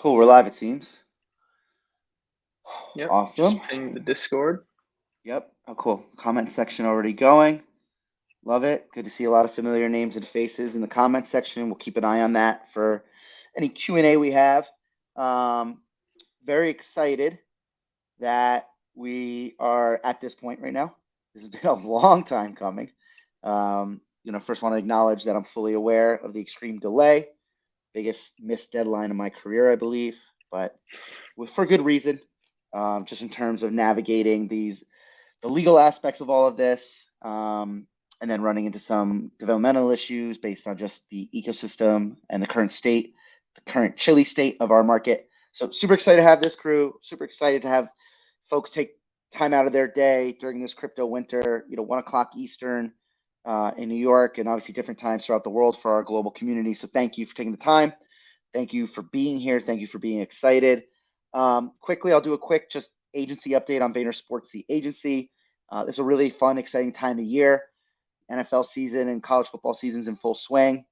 Cool, we're live, it seems. Yep, Awesome. just ping the Discord. Yep. Oh, cool. Comment section already going. Love it. Good to see a lot of familiar names and faces in the comment section. We'll keep an eye on that for any Q&A we have. Very excited that we are at this point right now. This has been a long time coming. First want to acknowledge that I'm fully aware of the extreme delay. Biggest missed deadline of my career, I believe, but for good reason. Just in terms of navigating the legal aspects of all of this, and then running into some developmental issues based on just the ecosystem and the current chilly state of our market. So super excited to have this crew. Super excited to have folks take time out of their day during this crypto winter. 1 o'clock Eastern in New York, and obviously different times throughout the world for our global community. So thank you for taking the time. Thank you for being here. Thank you for being excited. Quickly, I'll do a quick just agency update on VaynerSports, the agency. It's a really fun, exciting time of year. NFL season and college football season's in full swing.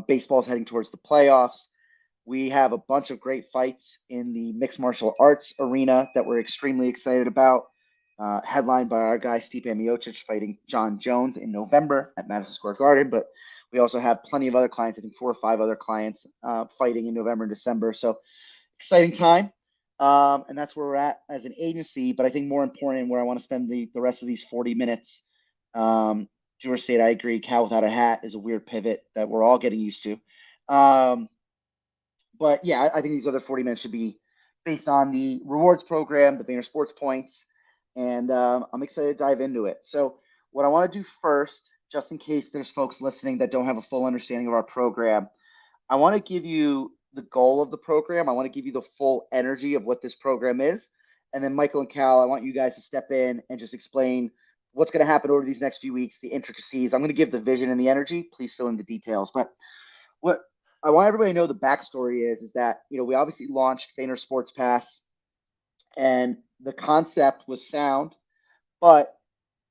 Baseball's heading towards the playoffs. We have a bunch of great fights in the mixed martial arts arena that we're extremely excited about. Headlined by our guy Stipe Miocic fighting John Jones in November at Madison Square Garden. But we also have plenty of other clients, I think 4 or 5 other clients fighting in November and December. So exciting time. And that's where we're at as an agency. But I think more important, where I want to spend the rest of these 40 minutes, George State, I agree, Cal without a hat is a weird pivot that we're all getting used to. But yeah, I think these other 40 minutes should be based on the rewards program, the VaynerSports points, and I'm excited to dive into it. So what I want to do first, just in case there's folks listening that don't have a full understanding of our program, I want to give you the goal of the program. I want to give you the full energy of what this program is. And then Michael and Cal, I want you guys to step in and just explain what's going to happen over these next few weeks, the intricacies. I'm going to give the vision and the energy. Please fill in the details. But what I want everybody to know, the backstory is that, we obviously launched VaynerSports Pass, and the concept was sound, but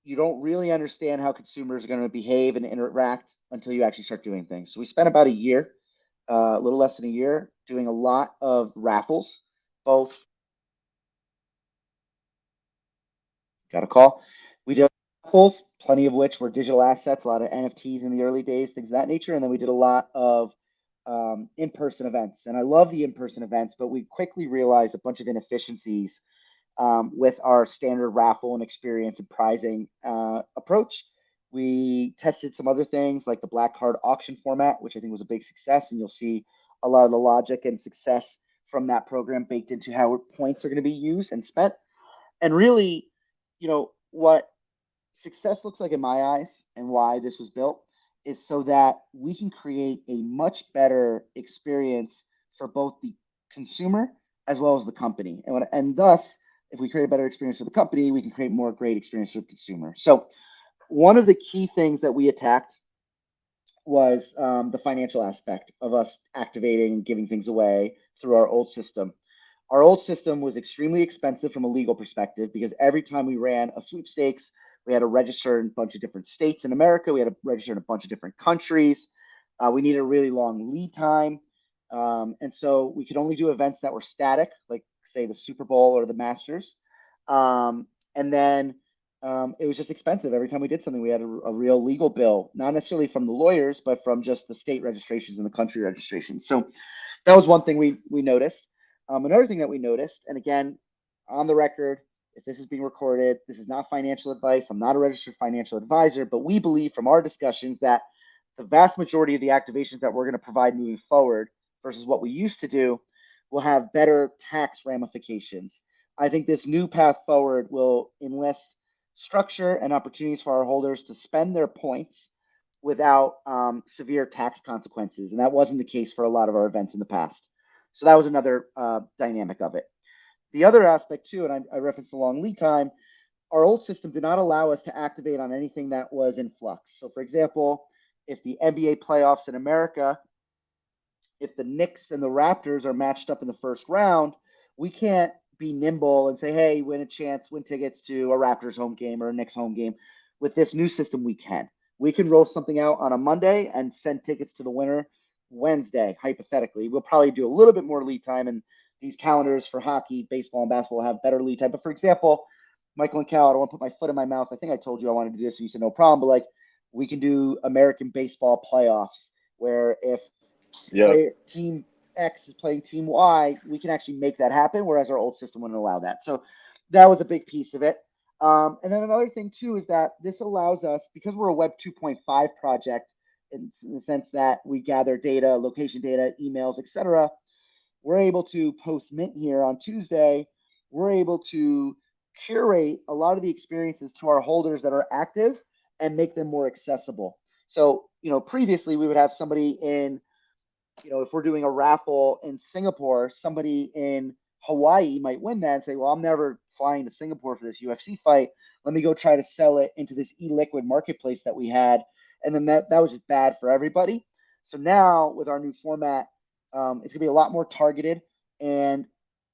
you don't really understand how consumers are going to behave and interact until you actually start doing things. So we spent about a year, a little less than a year, doing a lot of raffles, both. Got a call. We did raffles, plenty of which were digital assets, a lot of NFTs in the early days, things of that nature. And then we did a lot of in-person events. And I love the in-person events, but we quickly realized a bunch of inefficiencies with our standard raffle and experience and pricing approach. We tested some other things like the black card auction format, which I think was a big success. And you'll see a lot of the logic and success from that program baked into how points are going to be used and spent. And really, what success looks like in my eyes and why this was built is so that we can create a much better experience for both the consumer as well as the company. And thus, if we create a better experience for the company, we can create more great experience for the consumer. So one of the key things that we attacked was the financial aspect of us activating and giving things away through our old system. Our old system was extremely expensive from a legal perspective because every time we ran a sweepstakes, we had to register in a bunch of different states in America. We had to register in a bunch of different countries. We needed a really long lead time. And so we could only do events that were static, like, say, the Super Bowl or the Masters. And then it was just expensive. Every time we did something, we had a real legal bill, not necessarily from the lawyers, but from just the state registrations and the country registrations. So that was one thing we noticed. Another thing that we noticed, and again, on the record, if this is being recorded, this is not financial advice. I'm not a registered financial advisor, but we believe from our discussions that the vast majority of the activations that we're going to provide moving forward versus what we used to do will have better tax ramifications. I think this new path forward will enlist structure and opportunities for our holders to spend their points without severe tax consequences. And that wasn't the case for a lot of our events in the past. So that was another dynamic of it. The other aspect too, and I referenced the long lead time, our old system did not allow us to activate on anything that was in flux. So for example, if the NBA playoffs in America, if the Knicks and the Raptors are matched up in the first round, we can't be nimble and say, hey, win tickets to a Raptors home game or a Knicks home game. With this new system, we can. We can roll something out on a Monday and send tickets to the winner Wednesday, hypothetically. We'll probably do a little bit more lead time, and these calendars for hockey, baseball, and basketball have better lead time. But for example, Michael and Cal, I don't want to put my foot in my mouth. I think I told you I wanted to do this, and you said no problem. But like, we can do American baseball playoffs, where if Yep. player team X is playing team Y, we can actually make that happen, whereas our old system wouldn't allow that. So that was a big piece of it. And then another thing too is that this allows us, because we're a Web 2.5 project, in the sense that we gather data, location data, emails, etc. We're able to post mint here on Tuesday. We're able to curate a lot of the experiences to our holders that are active and make them more accessible. So, previously we would have somebody in, if we're doing a raffle in Singapore, somebody in Hawaii might win that and say, well, I'm never flying to Singapore for this UFC fight. Let me go try to sell it into this e-liquid marketplace that we had. And then that was just bad for everybody. So now with our new format, it's going to be a lot more targeted, and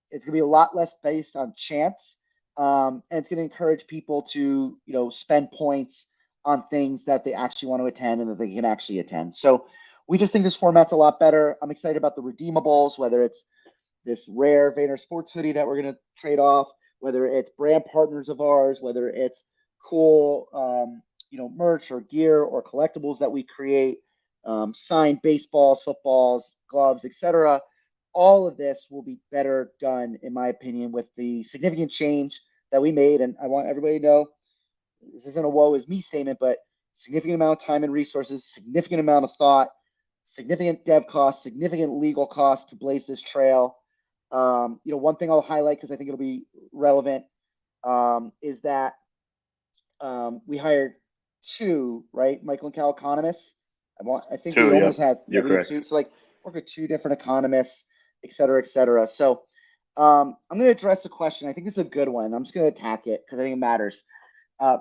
it's going to be a lot less based on chance. And it's going to encourage people to, spend points on things that they actually want to attend and that they can actually attend. So we just think this format's a lot better. I'm excited about the redeemables, whether it's this rare VaynerSports hoodie that we're going to trade off, whether it's brand partners of ours, whether it's cool, merch or gear or collectibles that we create, signed baseballs, footballs, gloves, etc. All of this will be better done, in my opinion, with the significant change that we made. And I want everybody to know this isn't a woe is me statement, but significant amount of time and resources, significant amount of thought, significant dev costs, significant legal costs to blaze this trail. One thing I'll highlight because I think it'll be relevant is that we hired two, right? Michael and Cal economists. I think we Two. almost Yep. had, yeah, You're we had correct. two. So like work with two different economists, et cetera, et cetera. So I'm going to address the question. I think it's a good one. I'm just going to attack it because I think it matters.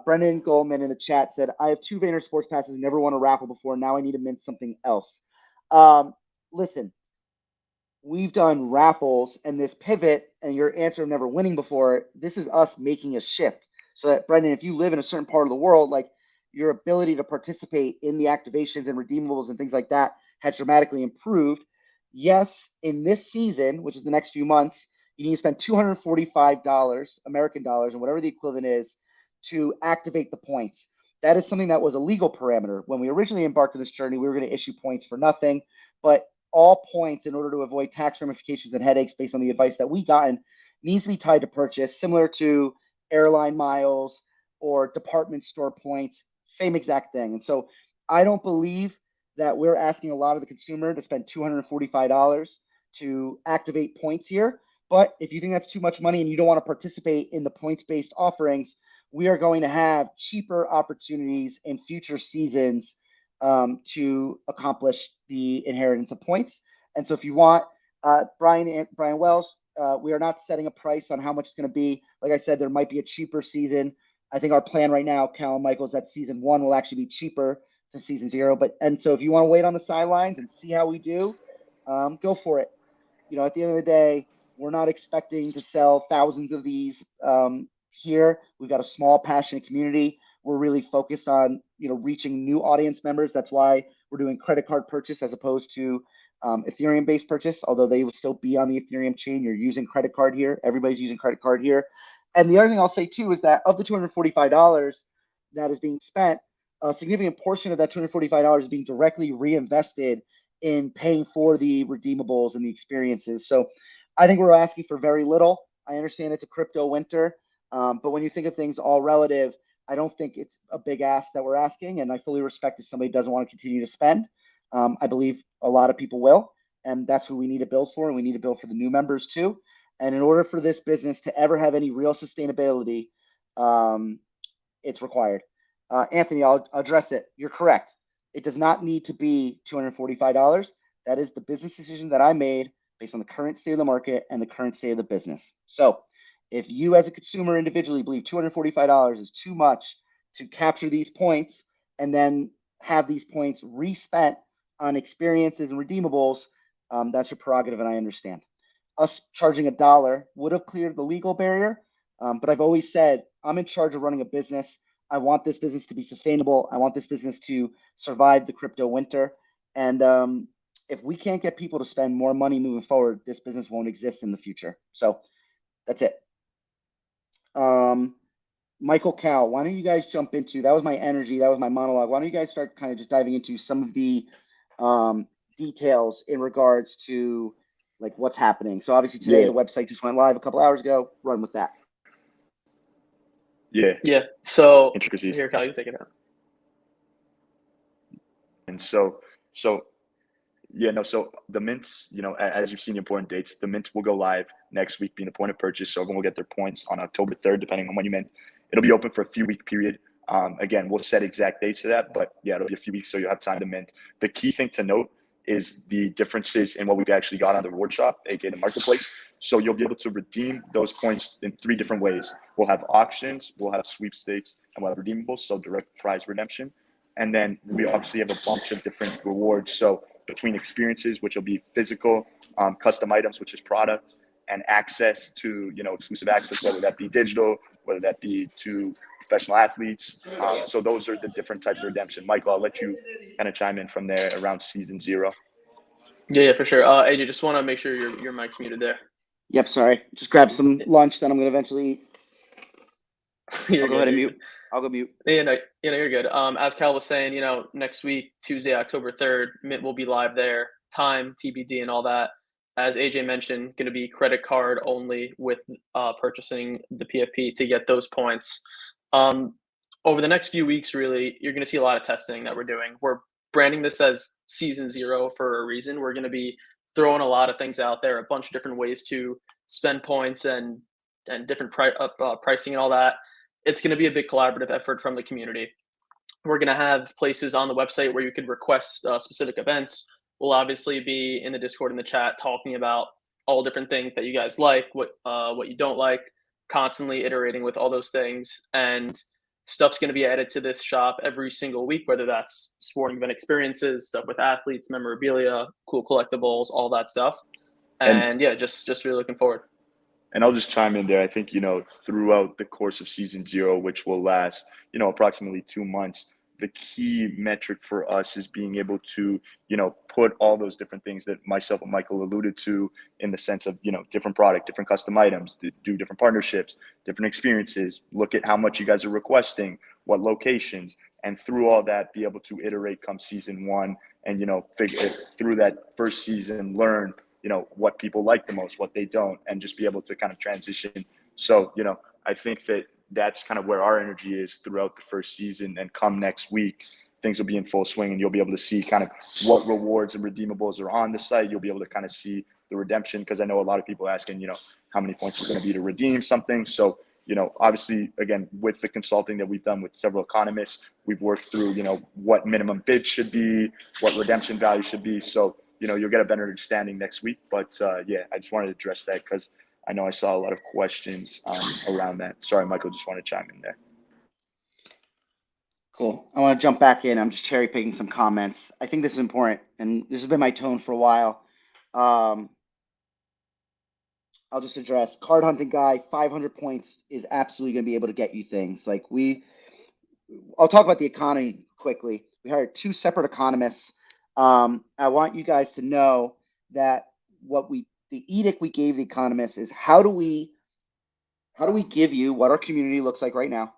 Brendan Goldman in the chat said, I have two VaynerSports passes and never won a raffle before. Now I need to mint something else. Listen, we've done raffles and this pivot and your answer of never winning before, this is us making a shift. So that, Brendan, if you live in a certain part of the world, like your ability to participate in the activations and redeemables and things like that has dramatically improved. Yes, in this season, which is the next few months, you need to spend $245 American dollars and whatever the equivalent is to activate the points. That is something that was a legal parameter. When we originally embarked on this journey, we were going to issue points for nothing, but all points, in order to avoid tax ramifications and headaches based on the advice that we gotten, needs to be tied to purchase, similar to airline miles or department store points, same exact thing. And so I don't believe that we're asking a lot of the consumer to spend $245 to activate points here. But if you think that's too much money and you don't want to participate in the points-based offerings, we are going to have cheaper opportunities in future seasons to accomplish the inheritance of points. And so if you want, Brian Wells, we are not setting a price on how much it's going to be. Like I said, there might be a cheaper season. I think our plan right now, Cal and Michael, is that season one will actually be cheaper than season zero. And so if you want to wait on the sidelines and see how we do, go for it. At the end of the day, we're not expecting to sell thousands of these here. We've got a small, passionate community. We're really focused on, reaching new audience members. That's why we're doing credit card purchase as opposed to Ethereum-based purchase, although they will still be on the Ethereum chain. You're using credit card here. Everybody's using credit card here. And the other thing I'll say, too, is that of the $245 that is being spent, a significant portion of that $245 is being directly reinvested in paying for the redeemables and the experiences. So I think we're asking for very little. I understand it's a crypto winter, but when you think of things all relative, I don't think it's a big ask that we're asking. And I fully respect if somebody doesn't want to continue to spend. I believe a lot of people will, and that's who we need to build for. And we need to build for the new members too. And in order for this business to ever have any real sustainability, it's required. Anthony, I'll address it. You're correct. It does not need to be $245. That is the business decision that I made based on the current state of the market and the current state of the business. So if you as a consumer individually believe $245 is too much to capture these points and then have these points respent on experiences and redeemables, that's your prerogative, and I understand. Us charging $1 would have cleared the legal barrier, but I've always said I'm in charge of running a business. I want this business to be sustainable. I want this business to survive the crypto winter. And if we can't get people to spend more money moving forward, this business won't exist in the future. So that's it. Michael Cal, why don't you guys jump into, that was my energy, that was my monologue. Why don't you guys start kind of just diving into some of the details in regards to like what's happening. So obviously today the website just went live a couple hours ago. Run with that. Yeah. So here, Cal, you take it out. And so the mints, as you've seen the important dates, the mint will go live next week being a point of purchase. So everyone will get their points on October 3rd, depending on when you mint. It'll be open for a few week period. Again, we'll set exact dates to that, but yeah, it'll be a few weeks, so you'll have time to mint. The key thing to note is the differences in what we've actually got on the reward shop, aka the marketplace. So you'll be able to redeem those points in 3 different ways. We'll have auctions, we'll have sweepstakes, and we'll have redeemables, so direct prize redemption. And then we obviously have a bunch of different rewards. So between experiences, which will be physical, custom items, which is product, and access to, exclusive access, whether that be digital, whether that be to professional athletes. So those are the different types of redemption. Michael, I'll let you kind of chime in from there around season 0. Yeah, for sure. AJ, just want to make sure your mic's muted there. Yep, sorry. Just grab some lunch that I'm going to eventually eat. I'll go ahead and mute. I'll go mute. Yeah, no, you're good. As Cal was saying, next week, Tuesday, October 3rd, Mint will be live there. Time, TBD, and all that. As AJ mentioned, going to be credit card only with purchasing the PFP to get those points. Over the next few weeks, really, you're going to see a lot of testing that we're doing. We're branding this as season 0 for a reason. We're going to be throwing a lot of things out there, a bunch of different ways to spend points and different pricing and all that. It's going to be a big collaborative effort from the community. We're going to have places on the website where you could request specific events. We'll obviously be in the Discord and the chat talking about all different things that you guys like, what you don't like, constantly iterating with all those things. And stuff's going to be added to this shop every single week, whether that's sporting event experiences, stuff with athletes, memorabilia, cool collectibles, all that stuff. And yeah, just really looking forward. And I'll just chime in there. I think, throughout the course of season 0, which will last, approximately 2 months, the key metric for us is being able to, put all those different things that myself and Michael alluded to in the sense of, different product, different custom items, do different partnerships, different experiences, look at how much you guys are requesting, what locations, and through all that, be able to iterate come season 1 and, figure through that first season, learn, what people like the most, what they don't, and just be able to kind of transition. So, I think that's kind of where our energy is throughout the first season, and come next week, things will be in full swing and you'll be able to see kind of what rewards and redeemables are on the site. You'll be able to kind of see the redemption, because I know a lot of people asking, how many points it's going to be to redeem something. So, obviously, again, with the consulting that we've done with several economists, we've worked through, what minimum bid should be, what redemption value should be. So, you'll get a better understanding next week. But yeah, I just wanted to address that because I know I saw a lot of questions around that. Sorry, Michael, just want to chime in there. Cool. I want to jump back in. I'm just cherry picking some comments. I think this is important, and this has been my tone for a while. I'll just address card hunting guy. 500 points is absolutely going to be able to get you things. I'll talk about the economy quickly. We hired 2 separate economists. I want you guys to know that the edict we gave the economists is how do we give you what our community looks like right now?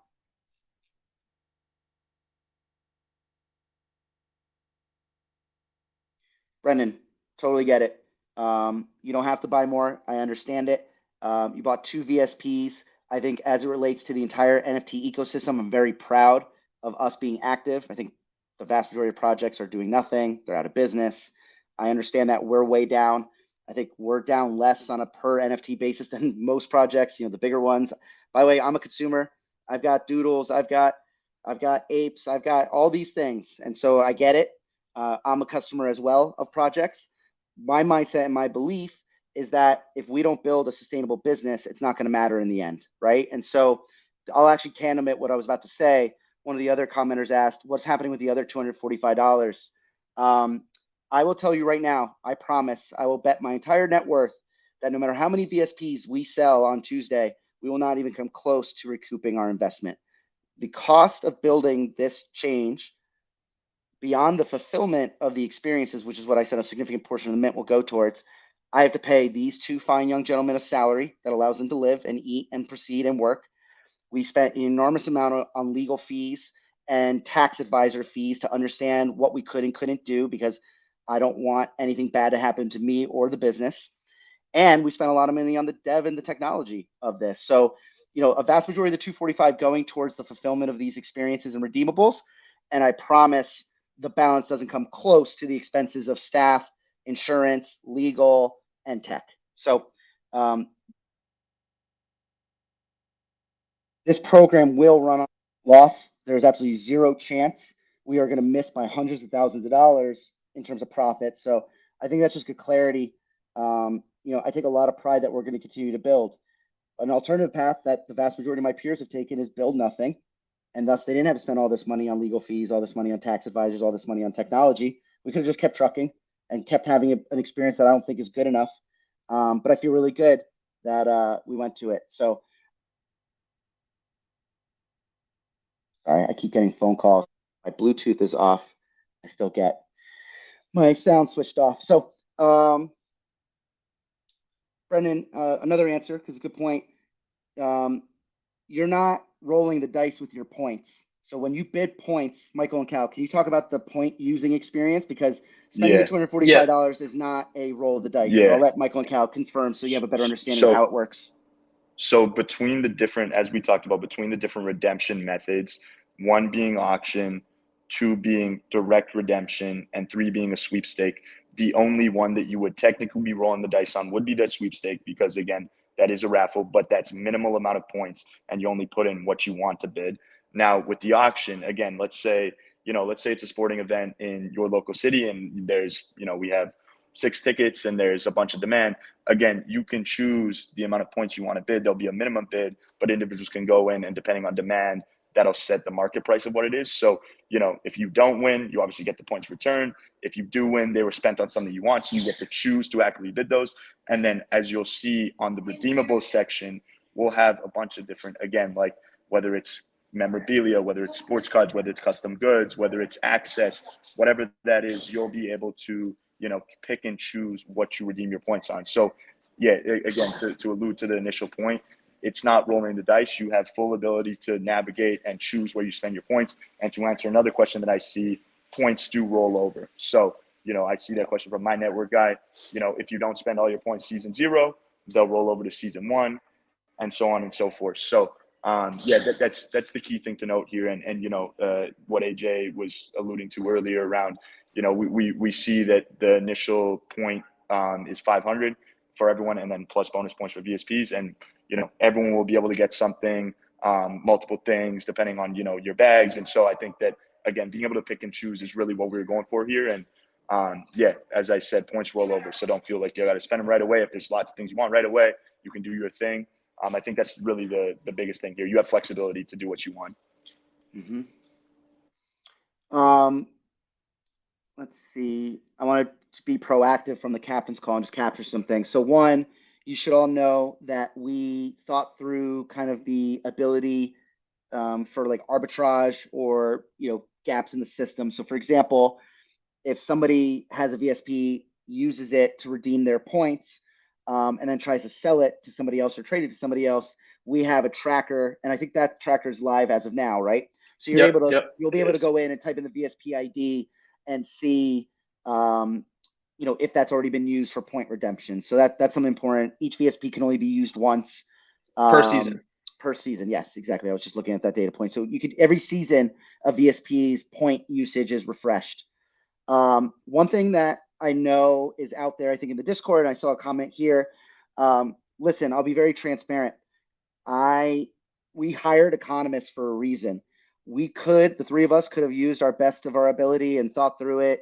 Brendan, totally get it. You don't have to buy more. I understand it. You bought 2 VSPs. I think as it relates to the entire NFT ecosystem, I'm very proud of us being active. I think the vast majority of projects are doing nothing. They're out of business. I understand that we're way down. I think we're down less on a per NFT basis than most projects, the bigger ones. By the way, I'm a consumer. I've got doodles. I've got apes. I've got all these things. And so I get it. I'm a customer as well of projects. My mindset and my belief is that if we don't build a sustainable business, it's not going to matter in the end, right? And so I'll actually tandem it what I was about to say. One of the other commenters asked, what's happening with the other $245? I will tell you right now, I promise, I will bet my entire net worth that no matter how many VSPs we sell on Tuesday, we will not even come close to recouping our investment. The cost of building this change beyond the fulfillment of the experiences, which is what I said a significant portion of the mint will go towards, I have to pay these two fine young gentlemen a salary that allows them to live and eat and proceed and work. We spent an enormous amount on legal fees and tax advisor fees to understand what we could and couldn't do, because I don't want anything bad to happen to me or the business. And we spent a lot of money on the dev and the technology of this. So, a vast majority of the 245 going towards the fulfillment of these experiences and redeemables. And I promise the balance doesn't come close to the expenses of staff, insurance, legal, and tech. So this program will run on loss. There's absolutely zero chance we are going to miss by hundreds of thousands of dollars in terms of profit. So I think that's just good clarity. I take a lot of pride that we're going to continue to build. An alternative path that the vast majority of my peers have taken is build nothing. And thus they didn't have to spend all this money on legal fees, all this money on tax advisors, all this money on technology. We could have just kept trucking and kept having an experience that I don't think is good enough. But I feel really good that we went to it. So sorry, I keep getting phone calls. My Bluetooth is off. I still get my sound switched off. So, Brendan, another answer, because it's a good point. You're not rolling the dice with your points. So when you bid points, Michael and Cal, can you talk about the point using experience? Because spending the Yeah, $245 is not a roll of the dice. So I'll yeah. let Michael and Cal confirm so you have a better understanding of how So it works. So between the different, as we talked about, between the different redemption methods, one being auction, two being direct redemption, and three being a sweepstake, the only one that you would technically be rolling the dice on would be that sweepstake, because again, that is a raffle, but that's minimal amount of points and you only put in what you want to bid. Now with the auction, again, let's say it's a sporting event in your local city and we have 6 tickets and there's a bunch of demand. Again, you can choose the amount of points you want to bid. There'll be a minimum bid, but individuals can go in and depending on demand, that'll set the market price of what it is. So, if you don't win, you obviously get the points returned. If you do win, they were spent on something you want. So you get to choose to actively bid those. And then as you'll see on the redeemable section, we'll have a bunch of different, again, like whether it's memorabilia, whether it's sports cards, whether it's custom goods, whether it's access, whatever that is, you'll be able to pick and choose what you redeem your points on. So, yeah, again, to allude to the initial point, it's not rolling the dice. You have full ability to navigate and choose where you spend your points. And to answer another question that I see, points do roll over. So, I see that question from my network guy. If you don't spend all your points season 0, they'll roll over to season 1, and so on and so forth. So, yeah, that's the key thing to note here. And what AJ was alluding to earlier around, we see that the initial point is 500 for everyone, and then plus bonus points for VSPs, and everyone will be able to get something, multiple things depending on your bags. And so I think that again, being able to pick and choose is really what we're going for here. And yeah, as I said, points roll over, so don't feel like you got to spend them right away. If there's lots of things you want right away, you can do your thing. I think that's really the biggest thing here. You have flexibility to do what you want. Mm-hmm. Let's see. I want to be proactive from the captain's call and just capture some things. So one, you should all know that we thought through kind of the ability for like arbitrage or gaps in the system. So for example, if somebody has a VSP, uses it to redeem their points, and then tries to sell it to somebody else or trade it to somebody else, we have a tracker, and I think that tracker is live as of now, right? So Yep. You'll be able to go in and type in the VSP ID and see, if that's already been used for point redemption. So that's something important. Each VSP can only be used once Per season. Per season, yes, exactly. I was just looking at that data point. So you could every season of VSP's point usage is refreshed. One thing that I know is out there, I think in the Discord, and I saw a comment here. Listen, I'll be very transparent. We hired economists for a reason. The three of us could have used our best of our ability and thought through it.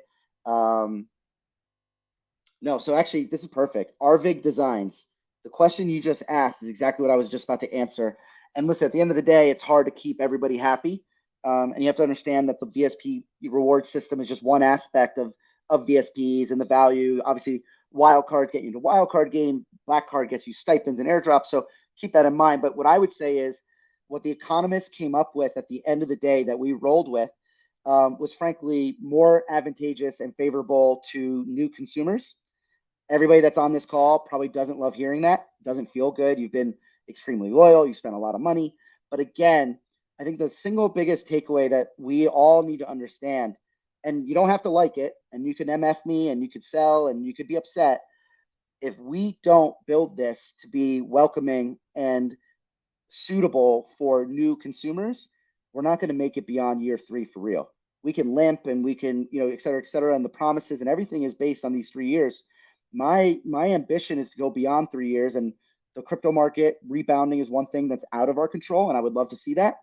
No, so actually, this is perfect. Arvig Designs. The question you just asked is exactly what I was just about to answer. And listen, at the end of the day, it's hard to keep everybody happy. And you have to understand that the VSP reward system is just one aspect of VSPs and the value. Obviously, wild cards get you into wild card game. Black card gets you stipends and airdrops. So keep that in mind. But what I would say is what the economists came up with at the end of the day that we rolled with was frankly more advantageous and favorable to new consumers. Everybody that's on this call probably doesn't love hearing that, doesn't feel good. You've been extremely loyal, you spent a lot of money. But again, I think the single biggest takeaway that we all need to understand, and you don't have to like it, and you can MF me and you could sell and you could be upset. If we don't build this to be welcoming and suitable for new consumers, we're not going to make it beyond year 3 for real. We can limp and we can, et cetera, et cetera. And the promises and everything is based on these 3 years. My ambition is to go beyond 3 years, and the crypto market rebounding is one thing that's out of our control, and I would love to see that.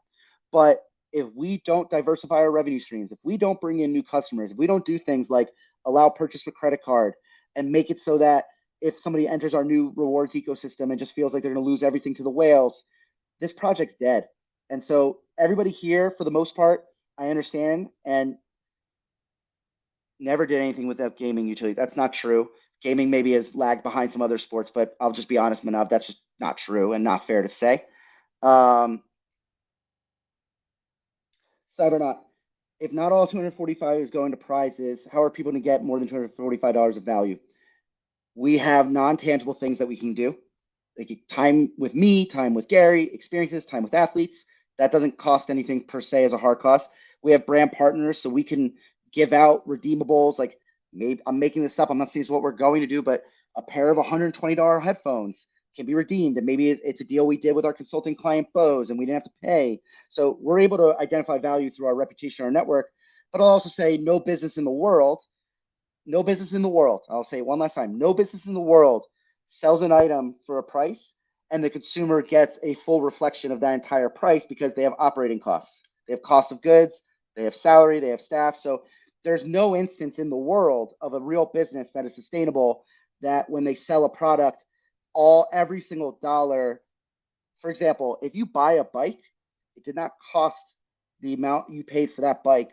But if we don't diversify our revenue streams, if we don't bring in new customers, if we don't do things like allow purchase with credit card and make it so that if somebody enters our new rewards ecosystem and just feels like they're going to lose everything to the whales, this project's dead. And so everybody here, for the most part, I understand, and never did anything without gaming utility. That's not true. Gaming maybe has lagged behind some other sports, but I'll just be honest, Manav, that's just not true and not fair to say. Cybernaut, if not all 245 is going to prizes, how are people going to get more than $245 of value? We have non-tangible things that we can do. Like time with me, time with Gary, experiences, time with athletes. That doesn't cost anything per se as a hard cost. We have brand partners, so we can give out redeemables. Like, maybe I'm making this up, I'm not saying it's what we're going to do, but a pair of $120 headphones can be redeemed. And maybe it's a deal we did with our consulting client Bose and we didn't have to pay. So we're able to identify value through our reputation, our network. But I'll also say no business in the world, I'll say it one last time, no business in the world sells an item for a price and the consumer gets a full reflection of that entire price, because they have operating costs. They have cost of goods, they have salary, they have staff. So there's no instance in the world of a real business that is sustainable that when they sell a product, every single dollar, for example, if you buy a bike, it did not cost the amount you paid for that bike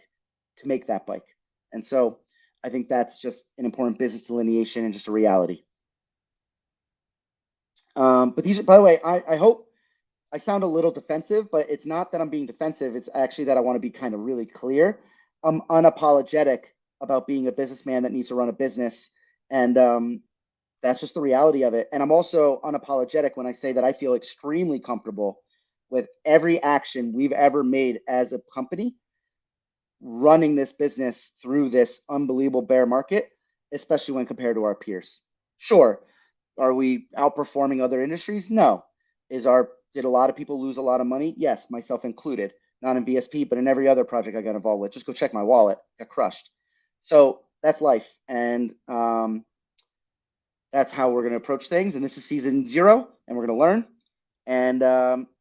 to make that bike. And so I think that's just an important business delineation and just a reality. But these are, by the way, I hope I sound a little defensive, but it's not that I'm being defensive. It's actually that I want to be kind of really clear. I'm unapologetic about being a businessman that needs to run a business. And that's just the reality of it. And I'm also unapologetic when I say that I feel extremely comfortable with every action we've ever made as a company running this business through this unbelievable bear market, especially when compared to our peers. Sure. Are we outperforming other industries? No. Did a lot of people lose a lot of money? Yes, myself included. Not in VSP, but in every other project I got involved with. Just go check my wallet. Got crushed. So that's life. And that's how we're going to approach things. And this is season 0, and we're going to learn. And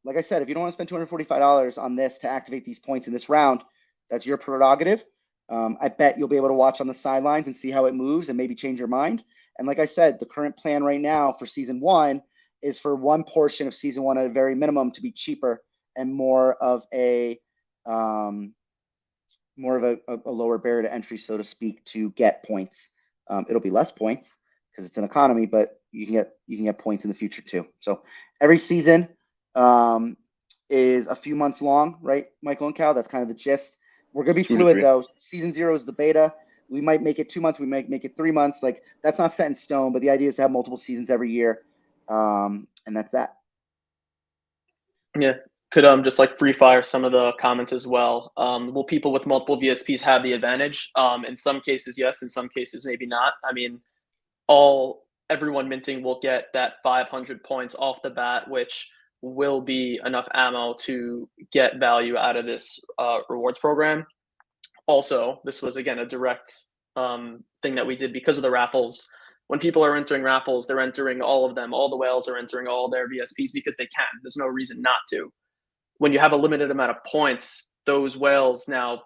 like I said, if you don't want to spend $245 on this to activate these points in this round, that's your prerogative. I bet you'll be able to watch on the sidelines and see how it moves and maybe change your mind. And like I said, the current plan right now for season 1 is for one portion of season 1 at a very minimum to be cheaper and more of a lower barrier to entry, so to speak, to get points. It'll be less points because it's an economy, but you can get points in the future too. So every season is a few months long, right, Michael and Cal? That's kind of the gist. We're gonna be fluid though. Season 0 is the beta. We might make it 2 months. We might make it 3 months. Like, that's not set in stone, but the idea is to have multiple seasons every year. And that's that. Yeah. Could just like free fire some of the comments as well. Will people with multiple VSPs have the advantage? In some cases, yes. In some cases, maybe not. I mean, everyone minting will get that 500 points off the bat, which will be enough ammo to get value out of this rewards program. Also, this was, again, a direct thing that we did because of the raffles. When people are entering raffles, they're entering all of them. All the whales are entering all their VSPs because they can. There's no reason not to. When you have a limited amount of points, those whales now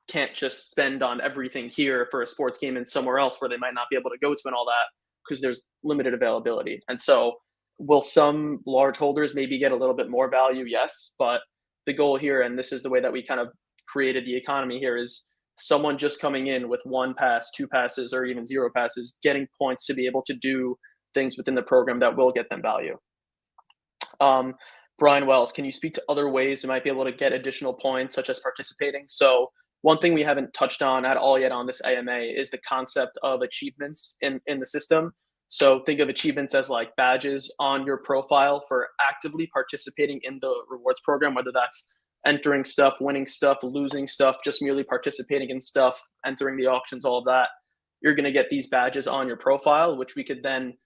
can't just spend on everything here for a sports game and somewhere else where they might not be able to go to and all that, because there's limited availability. And so will some large holders maybe get a little bit more value? Yes. But the goal here, and this is the way that we kind of created the economy here, is someone just coming in with 1 pass, 2 passes, or even 0 passes, getting points to be able to do things within the program that will get them value. Brian Wells, can you speak to other ways you might be able to get additional points, such as participating? So one thing we haven't touched on at all yet on this AMA is the concept of achievements in the system. So think of achievements as like badges on your profile for actively participating in the rewards program, whether that's entering stuff, winning stuff, losing stuff, just merely participating in stuff, entering the auctions, all of that. You're going to get these badges on your profile, which we could then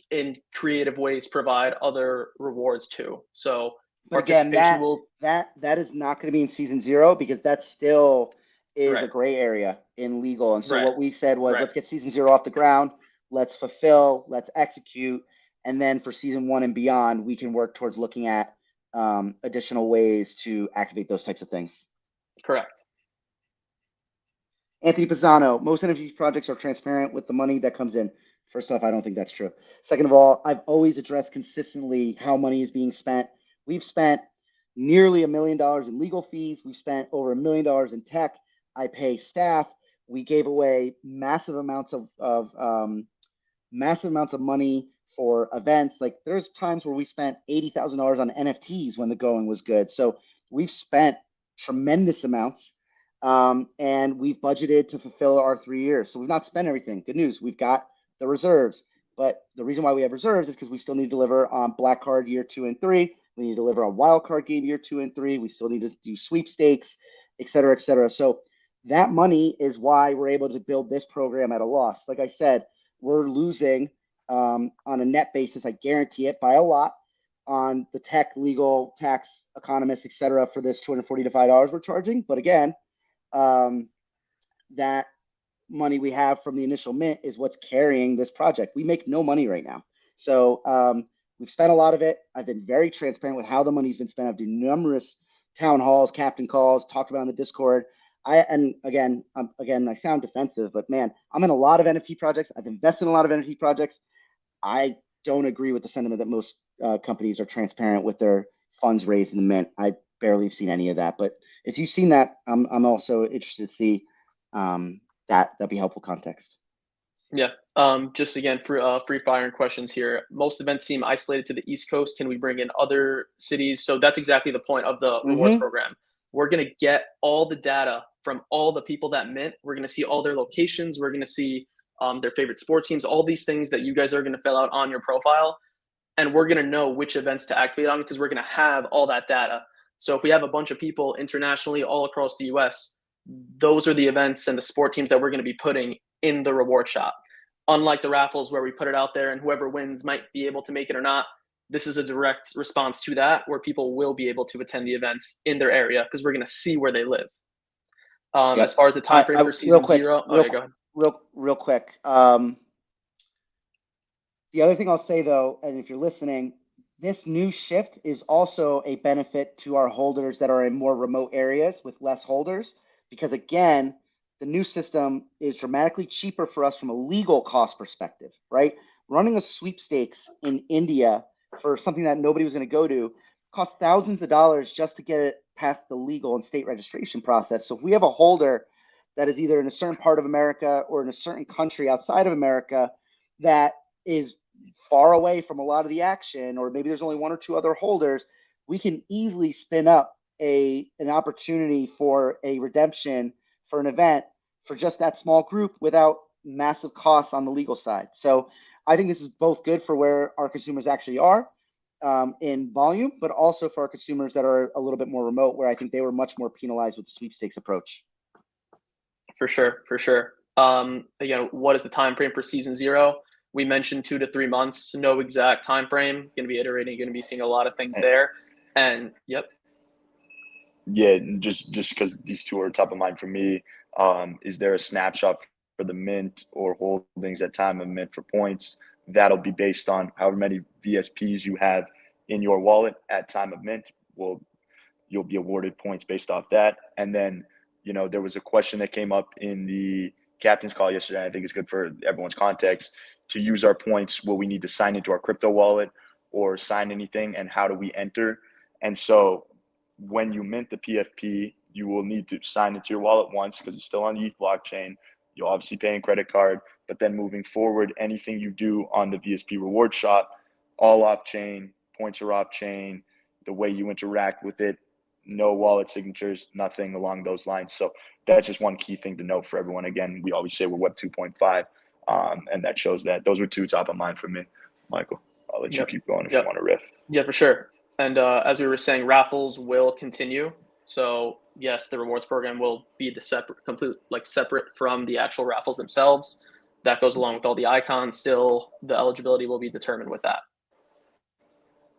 in creative ways provide other rewards too. So But again, participation will that is not going to be in season 0 because that still is a right, gray area in legal. And so right, what we said was, right. let's get season 0 off the ground, let's fulfill, let's execute, and then for season 1 and beyond, we can work towards looking at additional ways to activate those types of things. Correct. Anthony Pisano, most NFT projects are transparent with the money that comes in. First off, I don't think that's true. Second of all, I've always addressed consistently how money is being spent. We've spent nearly $1 million in legal fees. We've spent over $1 million in tech. I pay staff. We gave away massive amounts of money for events. Like there's times where we spent $80,000 on NFTs when the going was good. So we've spent tremendous amounts. And we've budgeted to fulfill our 3 years. So we've not spent everything. Good news. We've got the reserves. But the reason why we have reserves is because we still need to deliver on Black Card year 2 and 3. We need to deliver on Wild Card game year 2 and 3. We still need to do sweepstakes, et cetera, et cetera. So that money is why we're able to build this program at a loss. Like I said, we're losing on a net basis, I guarantee it, by a lot on the tech, legal, tax, economists, et cetera, for this $240 to $5 we're charging. But again, that money we have from the initial mint is what's carrying this project. We make no money right now. So we've spent a lot of it. I've been very transparent with how the money's been spent. I've done numerous town halls, captain calls, talked about on the Discord. I sound defensive, but man, I'm in a lot of NFT projects. I've invested in a lot of NFT projects. I don't agree with the sentiment that most companies are transparent with their funds raised in the mint. I barely have seen any of that, but if you've seen that, I'm also interested to see that'd be helpful context. Yeah. Just again, free firing questions here. Most events seem isolated to the East Coast. Can we bring in other cities? So that's exactly the point of the rewards program. We're going to get all the data from all the people that mint. We're going to see all their locations. We're going to see their favorite sports teams, all these things that you guys are going to fill out on your profile. And we're going to know which events to activate on because we're going to have all that data. So if we have a bunch of people internationally all across the US, those are the events and the sport teams that we're going to be putting in the reward shop. Unlike the raffles where we put it out there and whoever wins might be able to make it or not, this is a direct response to that where people will be able to attend the events in their area because we're going to see where they live. Yep. As far as the time frame for season quick, 0, go ahead. Real quick. The other thing I'll say though, and if you're listening, this new shift is also a benefit to our holders that are in more remote areas with less holders, because again, the new system is dramatically cheaper for us from a legal cost perspective, right? Running a sweepstakes in India for something that nobody was going to go to costs thousands of dollars just to get it past the legal and state registration process. So if we have a holder that is either in a certain part of America or in a certain country outside of America that is far away from a lot of the action, or maybe there's only 1 or 2 other holders, we can easily spin up an opportunity for a redemption for an event for just that small group without massive costs on the legal side. So I think this is both good for where our consumers actually are in volume, but also for our consumers that are a little bit more remote, where I think they were much more penalized with the sweepstakes approach. For sure. Again, what is the time frame for season 0? We mentioned 2 to 3 months, no exact time frame. Going to be iterating, going to be seeing a lot of things there. And yep. Yeah, just because these two are top of mind for me. Is there a snapshot for the mint or holdings at time of mint for points? That'll be based on however many VSPs you have in your wallet at time of mint. You'll be awarded points based off that. And then, there was a question that came up in the captain's call yesterday. I think it's good for everyone's context. To use our points, will we need to sign into our crypto wallet or sign anything? And how do we enter? And so when you mint the PFP, you will need to sign into your wallet once because it's still on the ETH blockchain. You'll obviously pay in credit card, but then moving forward, anything you do on the VSP Rewards shop, all off chain, points are off chain, the way you interact with it, no wallet signatures, nothing along those lines. So that's just one key thing to note for everyone. Again, we always say we're Web 2.5, and that shows that. Those were two top of mind for me. Michael, I'll let you Yep. keep going if Yep. you want to riff. Yeah, for sure. And as we were saying, raffles will continue. So yes, the rewards program will be separate from the actual raffles themselves. That goes along with all the icons. Still, the eligibility will be determined with that.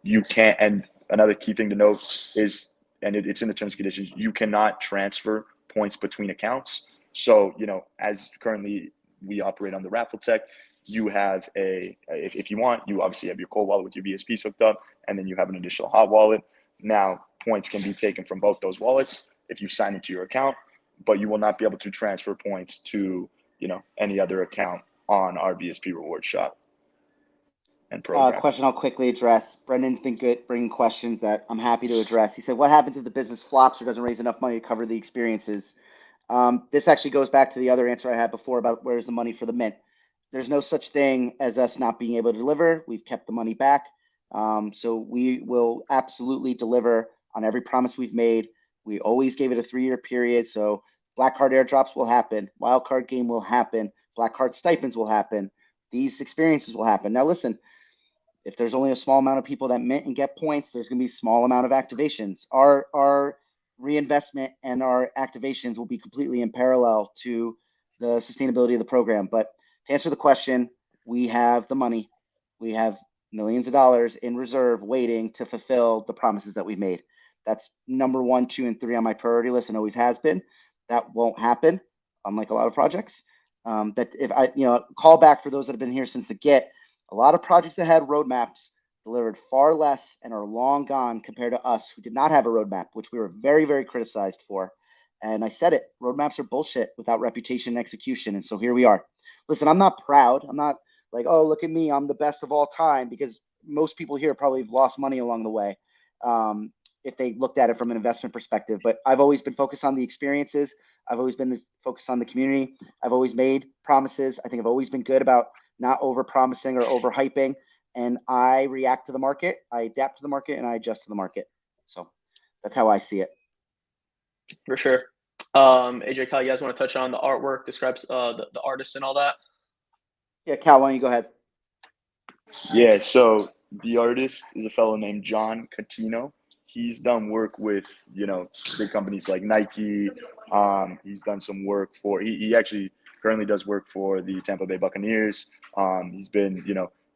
You can't, and another key thing to note is, and it's in the terms and conditions, you cannot transfer points between accounts. So, as currently we operate on the raffle tech, you have if you want, you obviously have your cold wallet with your VSP hooked up, and then you have an additional hot wallet. Now, points can be taken from both those wallets if you sign into your account, but you will not be able to transfer points to, any other account on our VSP Rewards shop and program. Question I'll quickly address. Brendan's been good bringing questions that I'm happy to address. He said, what happens if the business flops or doesn't raise enough money to cover the experiences? This actually goes back to the other answer I had before about where's the money for the mint. There's no such thing as us not being able to deliver. We've kept the money back. So we will absolutely deliver on every promise we've made. We always gave it a 3-year period. So black card airdrops will happen. Wild card game will happen. Black card stipends will happen. These experiences will happen. Now, listen, if there's only a small amount of people that mint and get points, there's going to be a small amount of activations. Our reinvestment and our activations will be completely in parallel to the sustainability of the program. But to answer the question, we have the money. We have millions of dollars in reserve waiting to fulfill the promises that we've made. That's number 1, 2, and 3 on my priority list and always has been. That won't happen, unlike a lot of projects. That if I, call back for those that have been here since the get, a lot of projects that had roadmaps delivered far less and are long gone compared to us who did not have a roadmap, which we were very, very criticized for. And I said it, roadmaps are bullshit without reputation and execution. And so here we are. Listen, I'm not proud. I'm not like, oh, look at me, I'm the best of all time, because most people here probably have lost money along the way if they looked at it from an investment perspective. But I've always been focused on the experiences. I've always been focused on the community. I've always made promises. I think I've always been good about not over promising or over hyping. And I react to the market, I adapt to the market, and I adjust to the market. So that's how I see it. For sure. AJ, Kyle, you guys want to touch on the artwork, describes the artist and all that? Yeah, Cal, why don't you go ahead? Yeah, so the artist is a fellow named John Catino. He's done work with, big companies like Nike. He's done some work he actually currently does work for the Tampa Bay Buccaneers. He's been,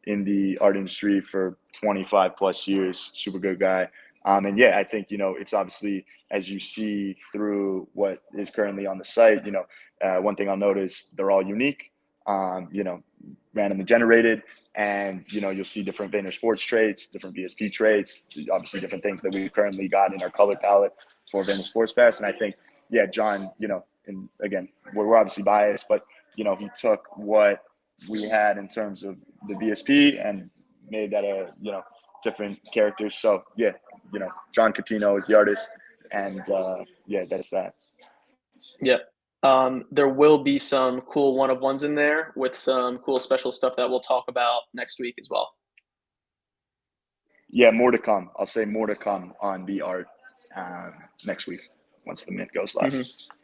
in the art industry for 25 plus years, super good guy. And yeah, I think, it's obviously, as you see through what is currently on the site, one thing I'll notice, they're all unique, randomly generated. And, you'll see different VaynerSports traits, different VSP traits, obviously different things that we've currently got in our color palette for VaynerSports Pass. And I think, yeah, John, and again, we're obviously biased, but, he took what we had in terms of the VSP and made that different characters. So, yeah, John Catino is the artist. And, yeah, that's that. Yeah. There will be some cool one-of-ones in there with some cool special stuff that we'll talk about next week as well. Yeah, more to come. I'll say more to come on the art next week once the mint goes live. Mm-hmm.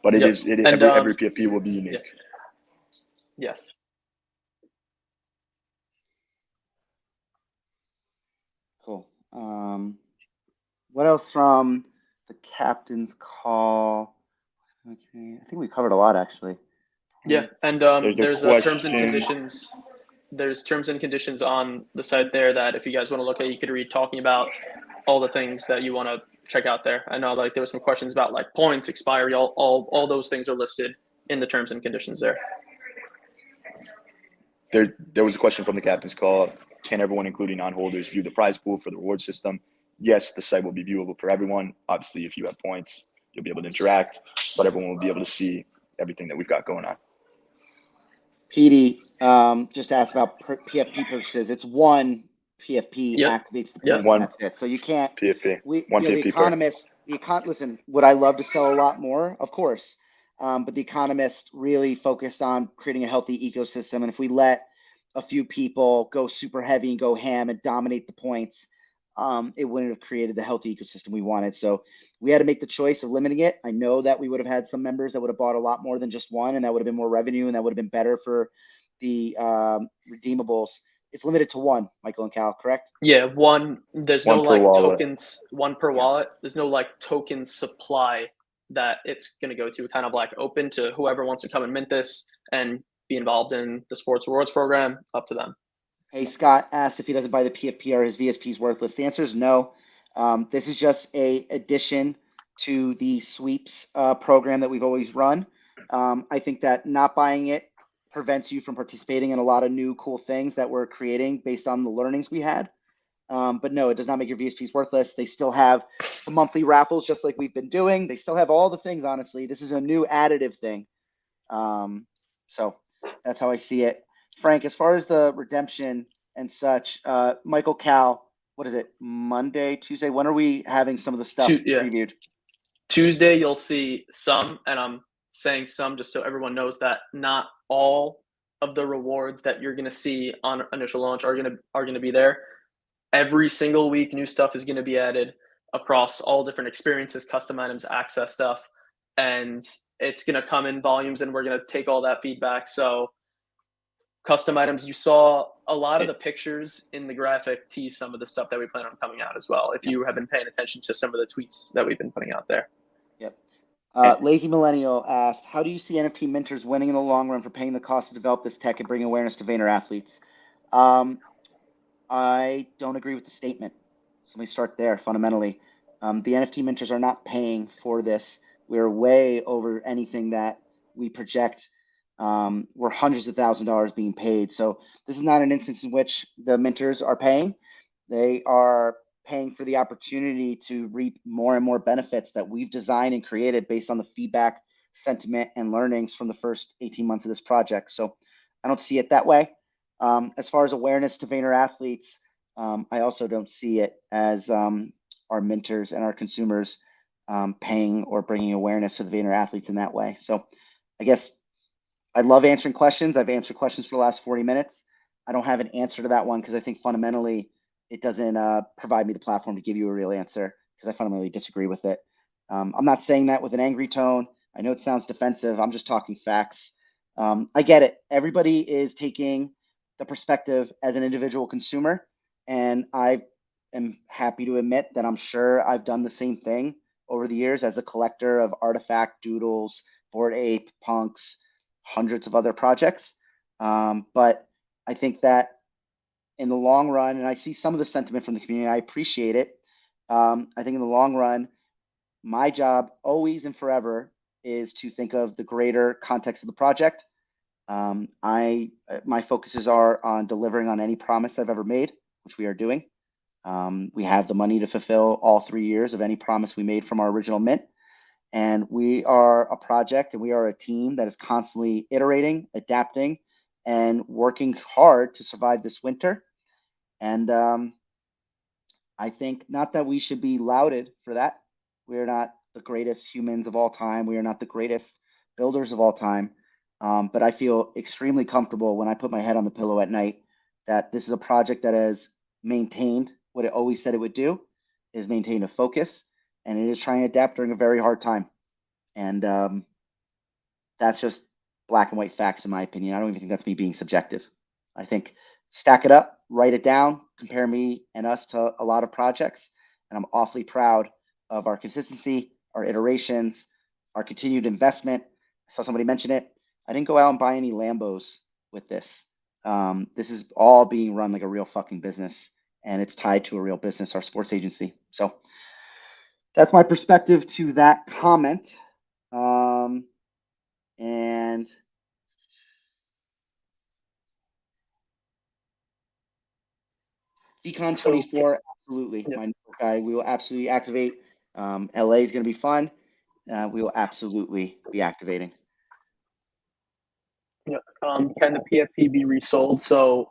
But every PFP will be unique. Yeah. Yes. Cool. What else from the captain's call? Okay, I think we covered a lot actually. Yeah, and there's terms and conditions. There's terms and conditions on the site there that if you guys want to look at, you could read, talking about all the things that you want to check out there. I know there were some questions about points, expiry, all those things are listed in the terms and conditions there. There was a question from the captain's call. Can everyone, including non-holders, view the prize pool for the reward system? Yes, the site will be viewable for everyone. Obviously, if you have points, you'll be able to interact, but everyone will be able to see everything that we've got going on. PD just asked about PFP purchases. It's one PFP activates the point. Yep. That's it. So you can't. PFP. The economist. Listen, would I love to sell a lot more? Of course. But the Economist really focused on creating a healthy ecosystem. And if we let a few people go super heavy and go ham and dominate the points, it wouldn't have created the healthy ecosystem we wanted. So we had to make the choice of limiting it. I know that we would have had some members that would have bought a lot more than just one, and that would have been more revenue, and that would have been better for the redeemables. It's limited to one, Michael and Cal, correct? Yeah, one. There's no One per like wallet. tokens, one per Yeah. wallet. There's no like token supply that it's going to go to. Kind of like open to whoever wants to come and mint this and be involved in the sports rewards program. Up to them. Hey, Scott asked if he doesn't buy the PFP, are his VSPs worthless? The answer is no. This is just a addition to the sweeps program that we've always run. I think that not buying it prevents you from participating in a lot of new cool things that we're creating based on the learnings we had. But no, it does not make your VSPs worthless. They still have the monthly raffles, just like we've been doing. They still have all the things, honestly. This is a new additive thing. So that's how I see it. Frank, as far as the redemption and such, Michael, Cal, what is it? Monday, Tuesday? When are we having some of the stuff previewed? Tuesday, you'll see some, and I'm saying some just so everyone knows that not all of the rewards that you're going to see on initial launch are going to be there. Every single week, new stuff is going to be added across all different experiences, custom items, access stuff, and it's going to come in volumes, and we're going to take all that feedback. So custom items, you saw a lot of the pictures in the graphic tease some of the stuff that we plan on coming out as well, if you have been paying attention to some of the tweets that we've been putting out there. Yep. Lazy Millennial asked, how do you see NFT minters winning in the long run for paying the cost to develop this tech and bring awareness to Vayner athletes? I don't agree with the statement. So let me start there fundamentally. The NFT minters are not paying for this. We're way over anything that we project. We're hundreds of thousands of dollars being paid. So this is not an instance in which the minters are paying. They are paying for the opportunity to reap more and more benefits that we've designed and created based on the feedback, sentiment, and learnings from the first 18 months of this project. So I don't see it that way. As far as awareness to Vayner athletes, I also don't see it as our minters and our consumers paying or bringing awareness to the Vayner athletes in that way. So I guess I love answering questions. I've answered questions for the last 40 minutes. I don't have an answer to that one because I think fundamentally it doesn't provide me the platform to give you a real answer because I fundamentally disagree with it. I'm not saying that with an angry tone. I know it sounds defensive. I'm just talking facts. I get it. Everybody is taking the perspective as an individual consumer, and I am happy to admit that I'm sure I've done the same thing over the years as a collector of artifact, doodles, Bored Ape, punks, hundreds of other projects. But I think that in the long run, and I see some of the sentiment from the community, I appreciate it. I think in the long run, my job always and forever is to think of the greater context of the project. My focuses are on delivering on any promise I've ever made, which we are doing. We have the money to fulfill all 3 years of any promise we made from our original mint. And we are a project and we are a team that is constantly iterating, adapting, and working hard to survive this winter. And I think not that we should be lauded for that. We are not the greatest humans of all time. We are not the greatest builders of all time. But I feel extremely comfortable when I put my head on the pillow at night that this is a project that has maintained what it always said it would do, is maintain a focus, and it is trying to adapt during a very hard time. And that's just black and white facts, in my opinion. I don't even think that's me being subjective. I think stack it up, write it down, compare me and us to a lot of projects, and I'm awfully proud of our consistency, our iterations, our continued investment. I saw somebody mention it. I didn't go out and buy any Lambos with this. This is all being run like a real fucking business, and it's tied to a real business, our sports agency. So that's my perspective to that comment. And Decon 24, absolutely. Yeah. My network guy, we will absolutely activate. LA is going to be fun. We will absolutely be activating. Yeah. Can the PFP be resold? So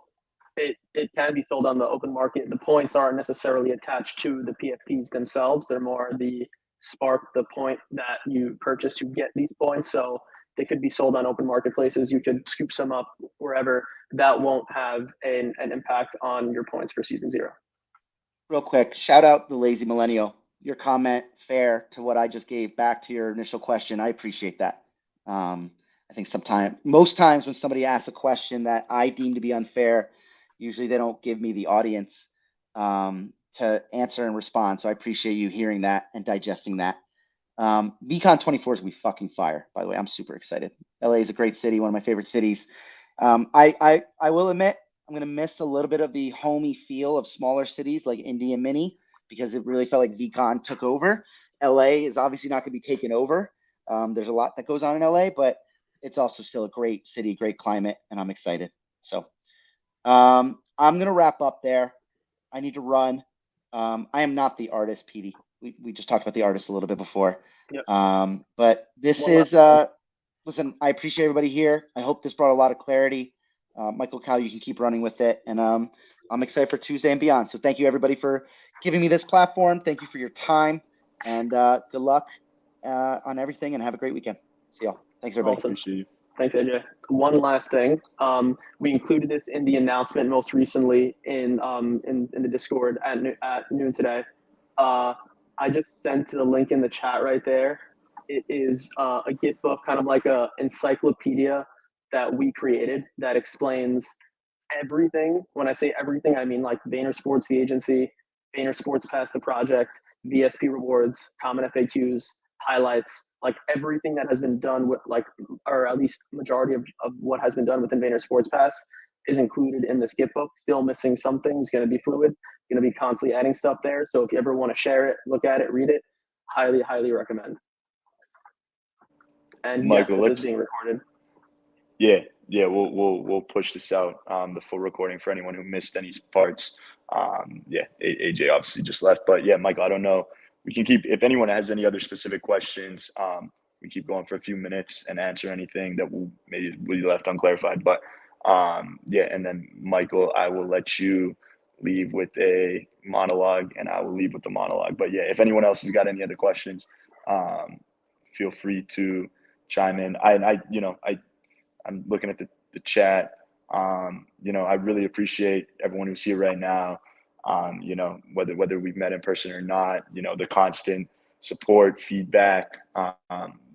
it can be sold on the open market. The points aren't necessarily attached to the PFPs themselves. They're more the spark, the point that you purchase to get these points. So they could be sold on open marketplaces. You could scoop some up wherever. That won't have an impact on your points for season 0. real quick, shout out the lazy millennial. Your comment fair to what I just gave back to your initial question. I appreciate that. I think most times when somebody asks a question that I deem to be unfair, usually they don't give me the audience to answer and respond. So I appreciate you hearing that and digesting that. VCon 24 is gonna be fucking fire, by the way. I'm super excited. LA is a great city, one of my favorite cities. I will admit I'm gonna miss a little bit of the homey feel of smaller cities like Indy and Mini because it really felt like VCon took over. LA is obviously not gonna be taken over. There's a lot that goes on in LA, but it's also still a great city, great climate, and I'm excited. So I'm gonna wrap up there. I need to run. I am not the artist, Petey. We just talked about the artist a little bit before. Yep. But this One is last listen, I appreciate everybody here. I hope this brought a lot of clarity. Michael, Cal, you can keep running with it. And I'm excited for Tuesday and beyond. So thank you everybody for giving me this platform. Thank you for your time and good luck on everything and have a great weekend. See y'all. Thanks everybody. Awesome. Appreciate you. Thanks, AJ. One last thing. We included this in the announcement most recently in the Discord at noon today. I just sent the link in the chat right there. It is a Git book, kind of like a encyclopedia that we created that explains everything. When I say everything, I mean like VaynerSports, the agency, VaynerSports Pass, the project, VSP Rewards, common FAQs, highlights, like everything that has been done with or at least majority of what has been done within VaynerSports Pass is included in this Git book. Still missing some things, going to be fluid, going to be constantly adding stuff there. So if you ever want to share it, look at it, read it, highly, highly recommend. And Michael, yes, this is being recorded. Yeah, we'll push this out, the full recording for anyone who missed any parts. AJ obviously just left, but yeah, Michael, I don't know. We can keep, if anyone has any other specific questions, we keep going for a few minutes and answer anything that maybe we left unclarified. But and then Michael, I will let you leave with a monologue and I will leave with the monologue. But yeah, if anyone else has got any other questions, feel free to chime in. I'm looking at the chat. I really appreciate everyone who's here right now. Whether we've met in person or not, the constant support, feedback,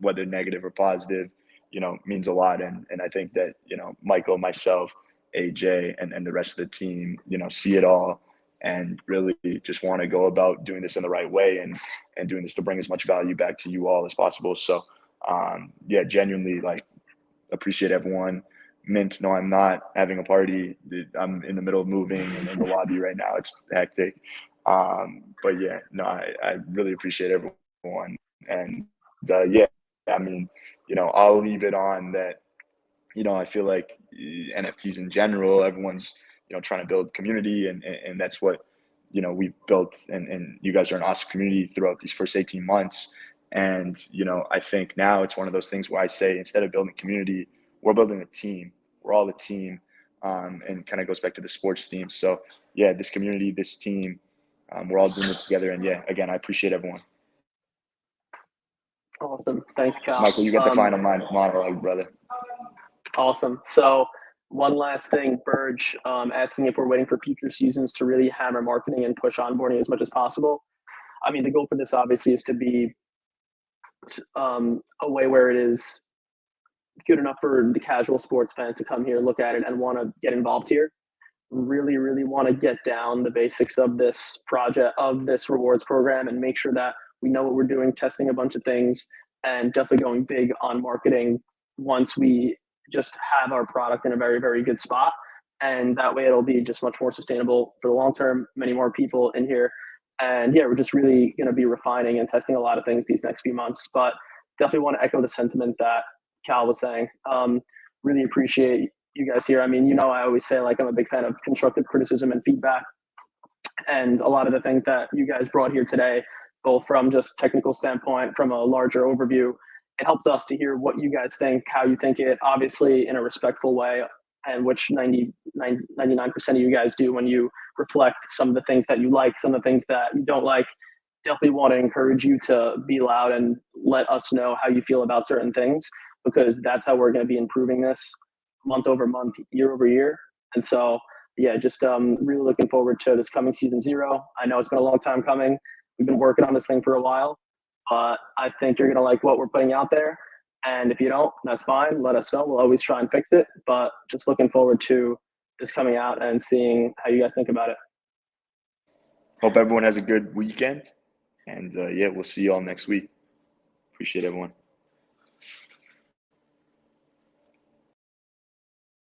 whether negative or positive, means a lot. And I think that, Michael, myself, AJ, and the rest of the team, see it all and really just want to go about doing this in the right way and doing this to bring as much value back to you all as possible. So, genuinely, appreciate everyone. Mint, no, I'm not having a party. I'm in the middle of moving and in the lobby right now. It's hectic. But yeah, no, I really appreciate everyone. And I'll leave it on that. I feel like NFTs in general, everyone's, trying to build community and that's what, we've built and you guys are an awesome community throughout these first 18 months. And, I think now it's one of those things where I say, instead of building community, we're building a team. We're all a team, and kind of goes back to the sports theme. So yeah, this community, this team, we're all doing it together. And yeah, again, I appreciate everyone. Awesome. Thanks, Cal. Michael, you get the final monologue, brother. Awesome. So one last thing, Burge, asking if we're waiting for future seasons to really hammer marketing and push onboarding as much as possible. I mean, the goal for this obviously is to be a way where it is good enough for the casual sports fan to come here, look at it, and want to get involved here. Really, really want to get down the basics of this project, of this rewards program, and make sure that we know what we're doing, testing a bunch of things, and definitely going big on marketing once we just have our product in a very, very good spot. And that way it'll be just much more sustainable for the long term, many more people in here. And yeah, we're just really going to be refining and testing a lot of things these next few months. But definitely want to echo the sentiment that Cal was saying. Really appreciate you guys here. I mean, I always say I'm a big fan of constructive criticism and feedback. And a lot of the things that you guys brought here today, both from just technical standpoint, from a larger overview, it helps us to hear what you guys think, how you think it, obviously in a respectful way, and which 99% of you guys do when you reflect some of the things that you like, some of the things that you don't like. Definitely want to encourage you to be loud and let us know how you feel about certain things, because that's how we're going to be improving this month over month, year over year. And so yeah, just really looking forward to this coming season 0. I know it's been a long time coming. We've been working on this thing for a while, but I think you're gonna like what we're putting out there. And if you don't, that's fine. Let us know. We'll always try and fix it. But just looking forward to this coming out and seeing how you guys think about it. Hope everyone has a good weekend. And yeah, we'll see you all next week. Appreciate everyone.